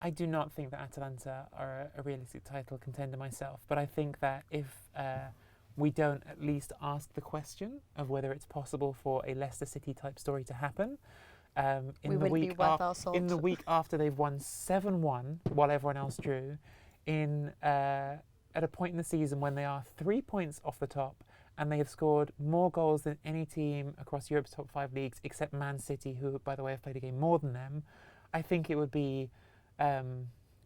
I do not think that Atalanta are a realistic title contender myself, but I think that if we don't at least ask the question of whether it's possible for a Leicester City type story to happen, in the week after they've won 7-1 while everyone else drew, at a point in the season when they are 3 points off the top and they have scored more goals than any team across Europe's top 5 leagues except Man City, who, by the way, have played a game more than them, I think it would be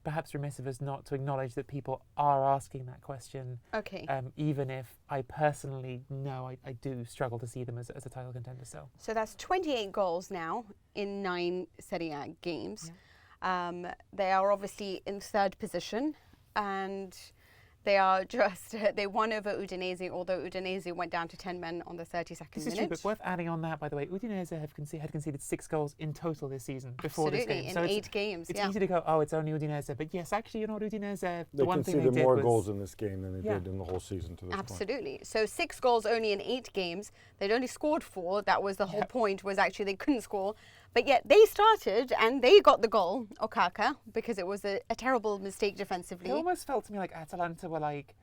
perhaps remiss of us not to acknowledge that people are asking that question. Okay. Even if I personally know I do struggle to see them as a title contender still. So that's 28 goals now in 9 Serie A games. Yeah. They are obviously in 3rd position, and they are they won over Udinese, although Udinese went down to 10 men on the 32nd minute. This is true, but worth adding on that, by the way, Udinese had conceded 6 goals in total this season before this game. Absolutely, in 8 games. It's easy to go, oh, it's only Udinese, but yes, actually, you know what, Udinese, they conceded more goals in this game than they did in the whole season to this point. Absolutely. So 6 goals only in 8 games. They'd only scored 4. That was the whole point, was actually they couldn't score. But yet they started and they got the goal, Okaka, because it was a terrible mistake defensively. It almost felt to me like Atalanta were like,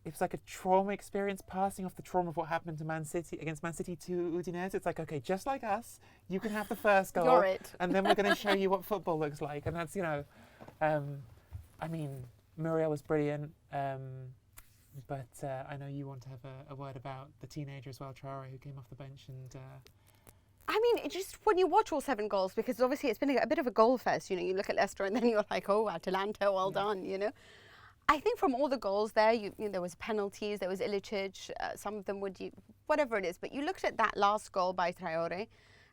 it was like a trauma experience, passing off the trauma of what happened to Man City to Udinese. It's like, okay, just like us, you can have the first goal, You're it. and then we're going to show you what football looks like. And that's, I mean, Muriel was brilliant, but I know you want to have a word about the teenager as well, Traore, who came off the bench and. I mean, it just when you watch all 7 goals, because obviously it's been a bit of a goal fest. You know, you look at Leicester and then you're like, oh, Atalanta, well done. You know. I think from all the goals there, there was penalties, there was Ilicic, some of them whatever it is. But you looked at that last goal by Traore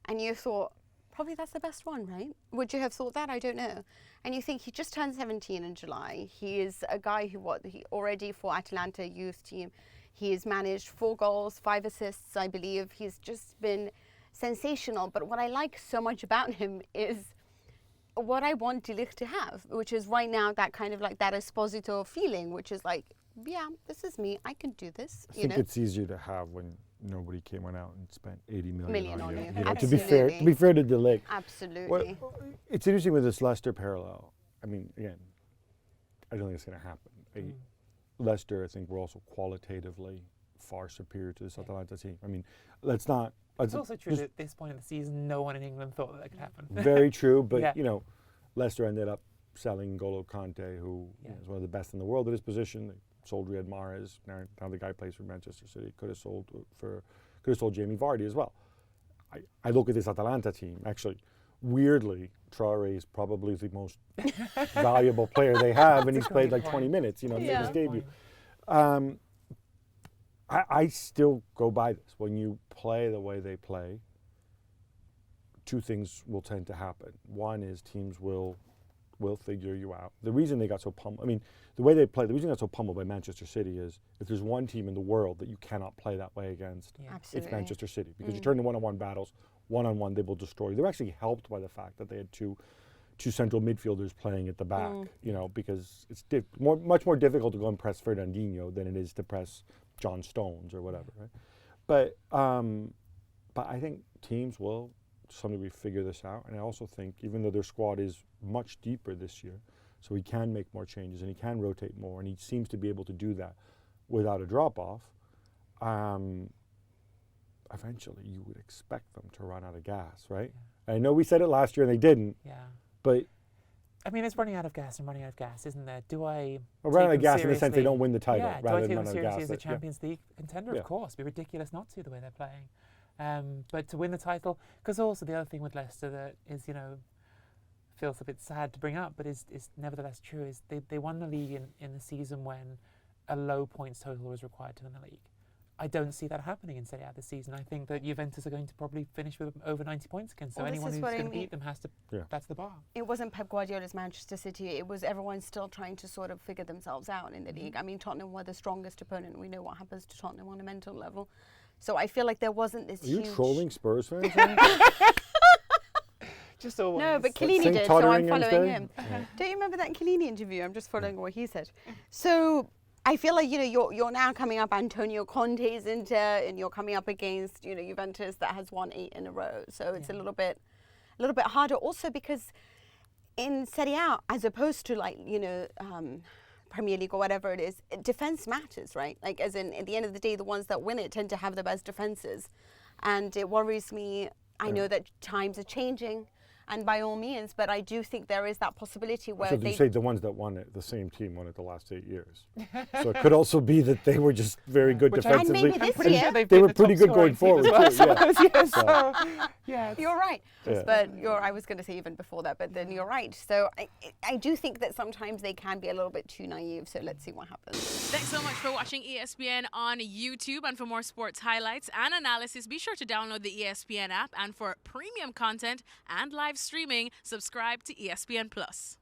and you thought, probably that's the best one, right? Would you have thought that? I don't know. And you think he just turned 17 in July. He is a guy he already for Atalanta youth team. He has managed 4 goals, 5 assists, I believe. He's just been sensational. But what I like so much about him is what I want De Ligt to have, which is right now that kind of like that Esposito feeling, which is like, yeah, this is me. I can do this. I think it's easier to have when nobody came out and spent 80 million on you. Know, to be fair to De Ligt. Absolutely. Well, it's interesting with this Leicester parallel. I mean, again, I don't think it's going to happen. Leicester, I think, were also qualitatively far superior to this Atalanta team. I mean, let's not. It's also true that at this point in the season, no one in England thought that could happen. Very true, but Leicester ended up selling N'Golo Kante, who is one of the best in the world at his position. They sold Riyad Mahrez. Now the guy plays for Manchester City. Could have sold Jamie Vardy as well. I look at this Atalanta team. Actually, weirdly, Traore is probably the most valuable player they have, and he's played like 20 minutes. You know, in his debut. I still go by this. When you play the way they play, 2 things will tend to happen. One is teams will figure you out. The reason they got so pummeled, the reason they got so pummeled by Manchester City is if there's one team in the world that you cannot play that way against, it's Manchester City. Because you turn to one-on-one battles, one-on-one they will destroy you. They were actually helped by the fact that they had two central midfielders playing at the back, because it's much more difficult to go and press Fernandinho than it is to press John Stones or whatever, right? But I think teams will, to some degree, figure this out. And I also think, even though their squad is much deeper this year, so he can make more changes and he can rotate more, and he seems to be able to do that without a drop-off, eventually you would expect them to run out of gas, right? Yeah. I know we said it last year and they didn't, but I mean, it's running out of gas, isn't there? Do I run out of gas in the sense they don't win the title, rather than run out of gas? Do I take them seriously as a Champions League contender? Of course. It'd be ridiculous not to, the way they're playing. But to win the title, because also the other thing with Leicester that is, feels a bit sad to bring up, but is nevertheless true, is they won the league in the season when a low points total was required to win the league. I don't see that happening in Serie A this season. I think that Juventus are going to probably finish with over 90 points again. So anyone who's going to beat them has to, that's the bar. It wasn't Pep Guardiola's Manchester City. It was everyone still trying to sort of figure themselves out in the league. I mean, Tottenham were the strongest opponent. We know what happens to Tottenham on a mental level. So I feel like there wasn't this huge... Are you trolling Spurs fans? Just always. No, but Chiellini did, so I'm following him. Don't you remember that Chiellini interview? I'm just following what he said. So... I feel like, you're now coming up Antonio Conte's Inter, and you're coming up against, Juventus that has won 8 in a row. So it's a little bit harder also because in Serie A, as opposed to like, Premier League or whatever it is, defense matters, right? Like, as in, at the end of the day, the ones that win it tend to have the best defenses. And it worries me. I know that times are changing, and by all means, but I do think there is that possibility where So you say the ones that won it, the same team won it the last 8 years. So it could also be that they were just very good defensively. And maybe this year they were pretty good going forward too. Yeah. You're right. Yeah. But I was going to say even before that, but then you're right. So I do think that sometimes they can be a little bit too naive. So let's see what happens. Thanks so much for watching ESPN on YouTube. And for more sports highlights and analysis, be sure to download the ESPN app. And for premium content and live streaming, subscribe to ESPN Plus.